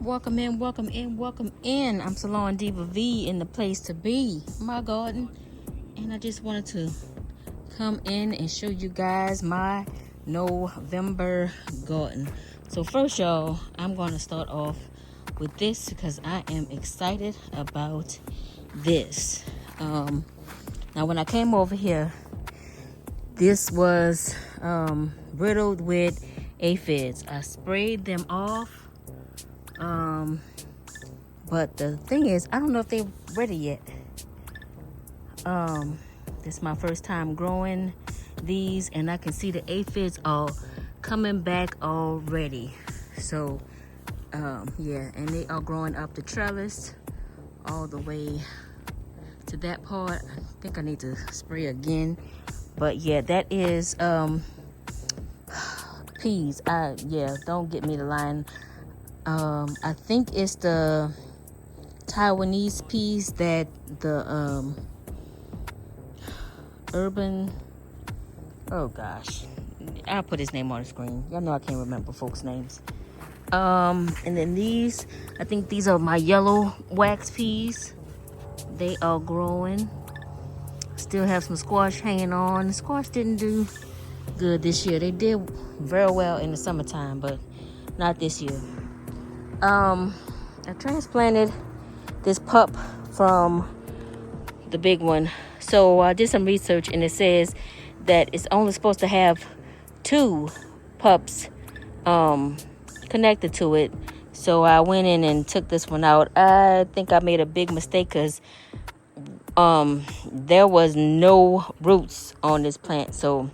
welcome in. I'm SalonDivaV in the place to be, my garden. And I just wanted to come in and show you guys my November garden. So first, y'all, I'm going to start off with this because I am excited about this. Now, when I came over here, this was riddled with aphids. I sprayed them off. But the thing is, I don't know if they're ready yet. This is my first time growing these, and I can see the aphids are coming back already. So, yeah, and they are growing up the trellis all the way to that part. I think I need to spray again. But yeah, that is peas. Yeah, don't get me the line. I think it's the Taiwanese peas that the urban, oh gosh, I'll put his name on the screen. Y'all know I can't remember folks' names. And then these, I think these are my yellow wax peas. They are growing. Still have some squash hanging on. The squash didn't do good this year. They did very well in the summertime, but not this year. I transplanted this pup from the big one. So I did some research, and it says that it's only supposed to have 2 pups connected to it. So I went in and took this one out. I think I made a big mistake because there was no roots on this plant. So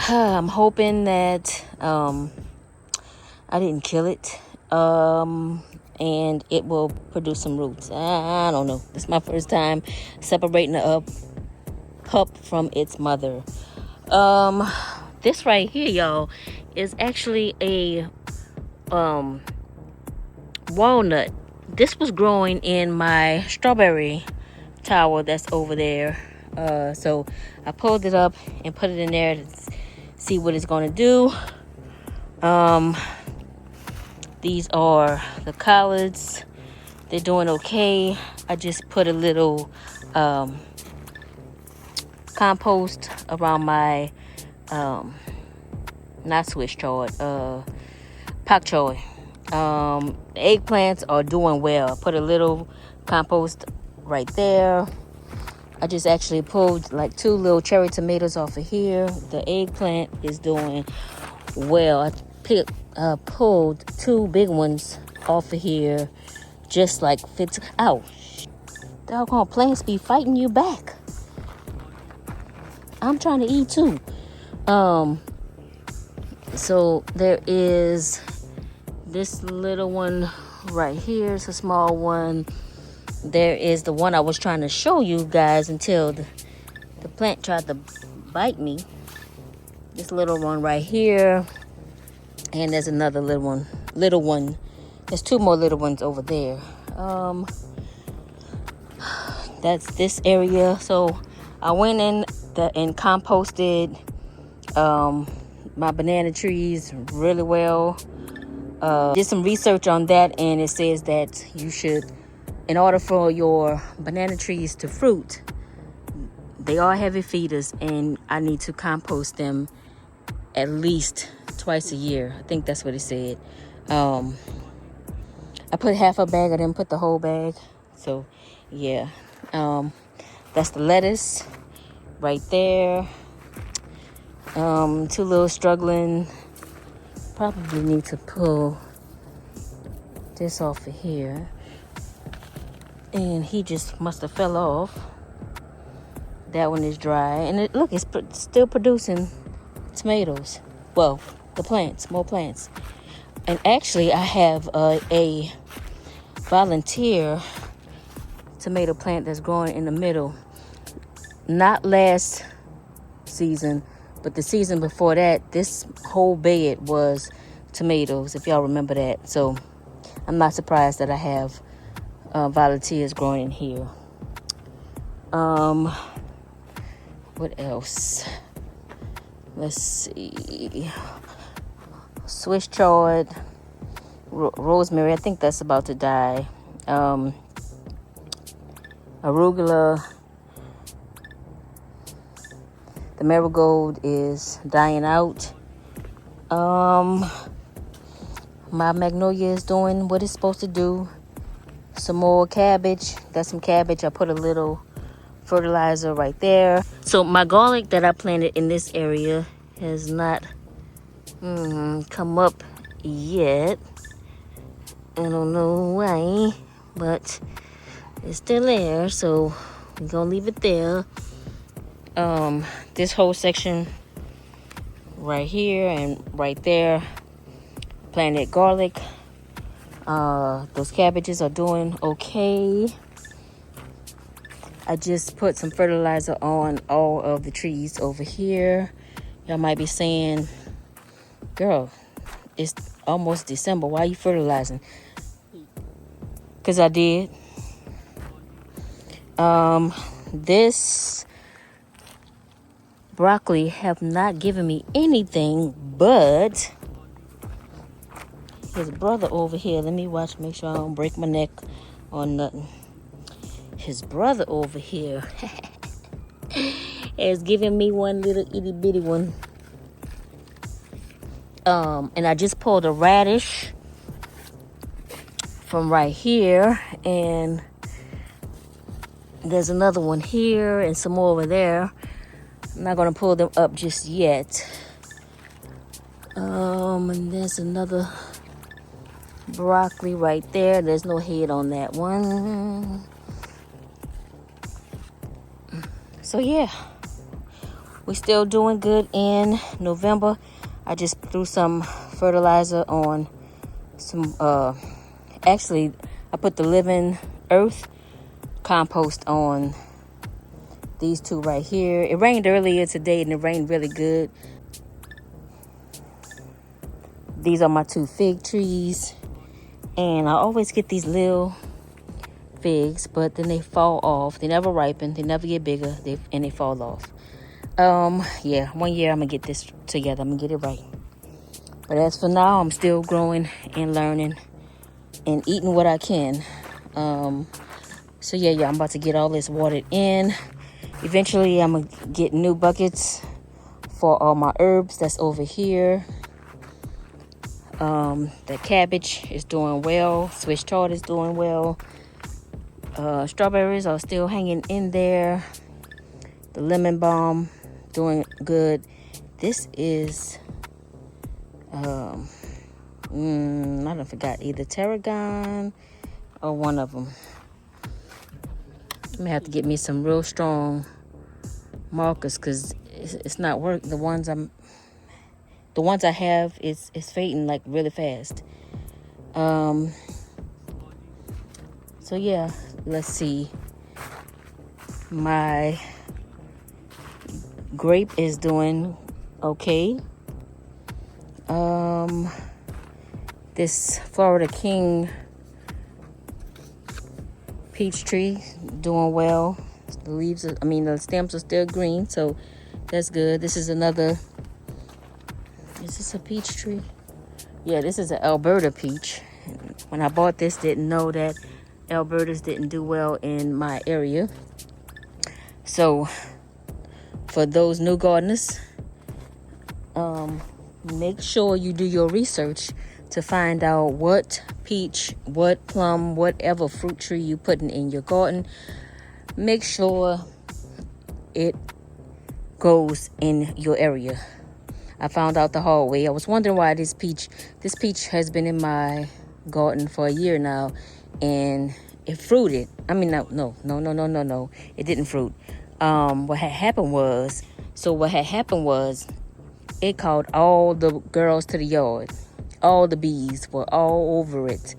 I'm hoping that I didn't kill it, and it will produce some roots. I don't know. This is my first time separating a pup from its mother. This right here, y'all, is actually a walnut. This was growing in my strawberry tower that's over there. So I pulled it up and put it in there to see what it's going to do. These are the collards. They're doing okay. I just put a little compost around my not Swiss chard, pak choy. Eggplants are doing well. Put a little compost right there. I just actually pulled like 2 little cherry tomatoes off of here. The eggplant is doing well. I pulled 2 big ones off of here, just like fits. Ow! Doggone plants be fighting you back. I'm trying to eat too. So there is this little one right here. It's a small one. There is the one I was trying to show you guys until the plant tried to bite me. This little one right here. And there's another little one. There's 2 more little ones over there. That's this area. So I went in and composted my banana trees really well. Did some research on that, and it says that you should, in order for your banana trees to fruit, they are heavy feeders, and I need to compost them at least twice a year. I think that's what it said. I put half a bag. I didn't put the whole bag. So yeah, that's the lettuce right there. 2 little struggling. Probably need to pull this off of here, and he just must have fell off. That one is dry, and look, it's still producing tomatoes. Well, the plants, more plants. And actually, I have a volunteer tomato plant that's growing in the middle. Not last season, but the season before that, this whole bed was tomatoes, if y'all remember that. So I'm not surprised that I have volunteers growing in here. What else? Let's see. Swiss chard. rosemary, I think that's about to die. Arugula, the marigold is dying out. My magnolia is doing what it's supposed to do. Some more cabbage. Got some cabbage. I put a little fertilizer right there. So my garlic that I planted in this area has not come up yet. I don't know why, but it's still there, so we're gonna leave it there. This whole section right here and right there, planted garlic. Those cabbages are doing okay. I just put some fertilizer on all of the trees over here. Y'all might be saying, girl, it's almost December, why are you fertilizing? Because I did. This broccoli have not given me anything, but his brother over here, let me watch, make sure I don't break my neck or nothing. His brother over here is giving me one little itty bitty one. And I just pulled a radish from right here, and there's another one here and some more over there. I'm not gonna pull them up just yet. And there's another broccoli right there. There's no head on that one. So yeah, we're still doing good in November. I just threw some fertilizer on some, actually, I put the living earth compost on these two right here. It rained earlier today and it rained really good. These are my two fig trees. And I always get these little figs, but then they fall off. They never ripen. They never get bigger. And they fall off. Yeah, 1 year I'm gonna get this together. I'm gonna get it right. But as for now, I'm still growing and learning and eating what I can. So yeah, I'm about to get all this watered in. Eventually, I'm gonna get new buckets for all my herbs that's over here. The cabbage is doing well. Swiss chard is doing well. Strawberries are still hanging in there. The lemon balm doing good. This is I don't forgot, either tarragon or one of them. I'm gonna have to get me some real strong markers because it's not working. The ones I have is fading like really fast. So yeah, let's see. My grape is doing okay. This Florida King peach tree doing well. The stems are still green, so that's good. This is another. Is this a peach tree? Yeah, this is an Alberta peach. When I bought this, didn't know that Albertas didn't do well in my area. So for those new gardeners, make sure you do your research to find out what peach, what plum, whatever fruit tree you're putting in your garden. Make sure it goes in your area. I found out the hard way. I was wondering why this peach has been in my garden for a year now, and it fruited. No. It didn't fruit. What had happened was, it called all the girls to the yard. All the bees were all over it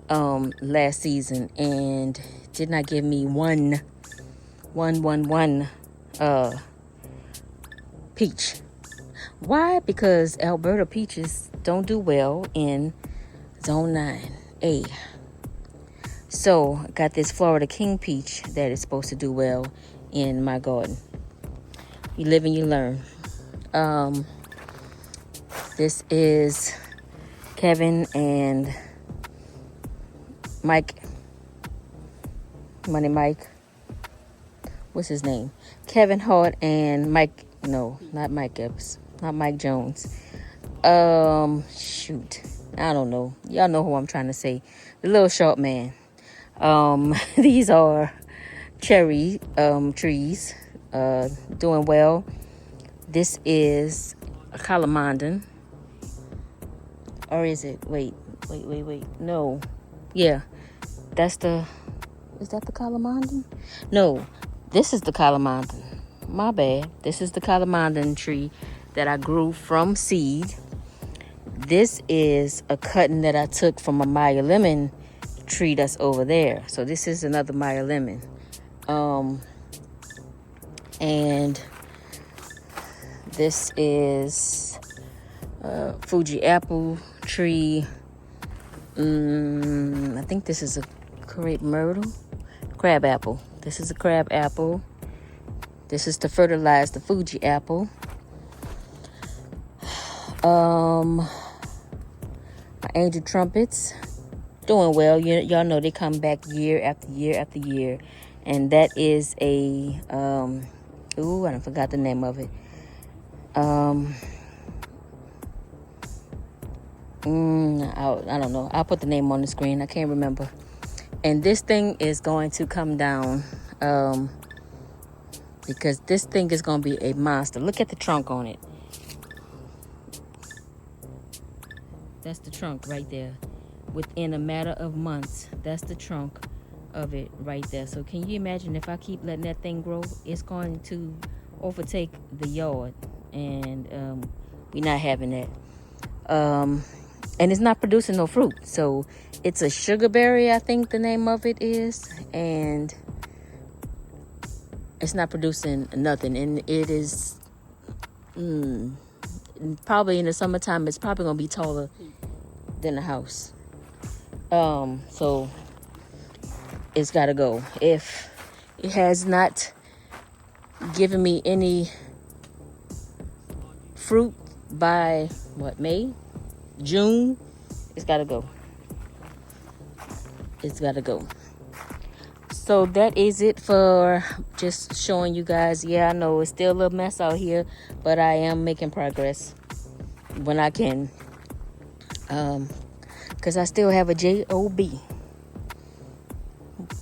last season, and did not give me one peach. Why? Because Alberta peaches don't do well in Zone 9A. So I got this Florida King peach that is supposed to do well in my garden. You live and you learn. This is Kevin and Mike, Money Mike. What's his name? Kevin Hart and Mike. No, not Mike Epps. Not Mike Jones. Shoot. I don't know. Y'all know who I'm trying to say. The little short man. These are cherry trees. Doing well. This is a calamandan. Or is it? Wait. No. Yeah. Is that the calamandan? No. This is the calamandan. My bad. This is the calamandan tree that I grew from seed. This is a cutting that I took from a Meyer lemon tree that's over there. So this is another Meyer lemon. And this is a Fuji apple tree. I think this is a crepe myrtle. Crab apple. This is a crab apple. This is to fertilize the Fuji apple. My angel trumpets doing well. Y'all know they come back year after year after year, and that is a I forgot the name of it. I don't know. I'll put the name on the screen. I can't remember. And this thing is going to come down because this thing is going to be a monster. Look at the trunk on it. That's the trunk right there. Within a matter of months, that's the trunk of it right there. So can you imagine if I keep letting that thing grow, it's going to overtake the yard, and we're not having that. And it's not producing no fruit. So it's a sugarberry, I think the name of it is, and it's not producing nothing. And it is probably in the summertime, it's probably gonna be taller than the house. So it's gotta go. If it has not given me any fruit by May, June, it's gotta go. It's gotta go. So that is it for just showing you guys. Yeah, I know it's still a little mess out here, but I am making progress when I can. Because I still have a job.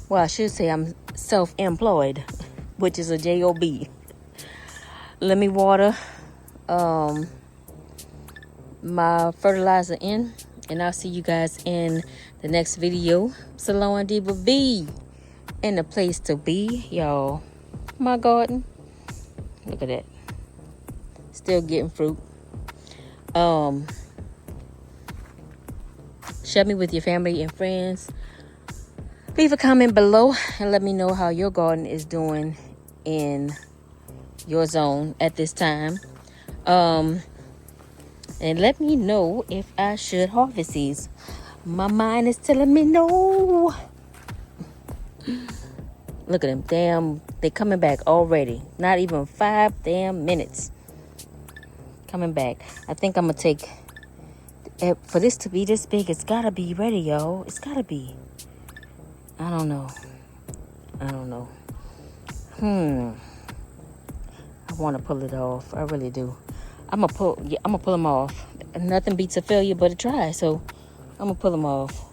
Well, I should say I'm self-employed, which is a job. Let me water my fertilizer in, and I'll see you guys in the next video. SalonDivaV in the place to be, y'all. My garden, look at that, still getting fruit. Share me with your family and friends. Leave a comment below and let me know how your garden is doing in your zone at this time. And let me know if I should harvest these. My mind is telling me no. Look at them. Damn, they coming back already. Not even 5 damn minutes. Coming back. I think I'm going to take... For this to be this big, it's got to be ready, y'all. It's got to be. I don't know. I want to pull it off. I really do. I'm gonna pull them off. Nothing beats a failure but a try. So I'm gonna pull them off.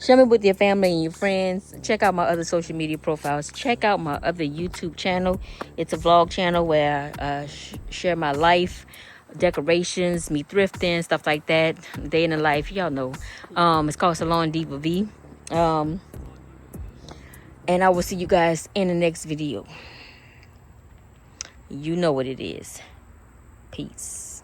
Share me with your family and your friends. Check out my other social media profiles. Check out my other YouTube channel. It's a vlog channel where I share my life, decorations, me thrifting, stuff like that. Day in the life, y'all know. It's called SalonDivaV. And I will see you guys in the next video. You know what it is. Peace.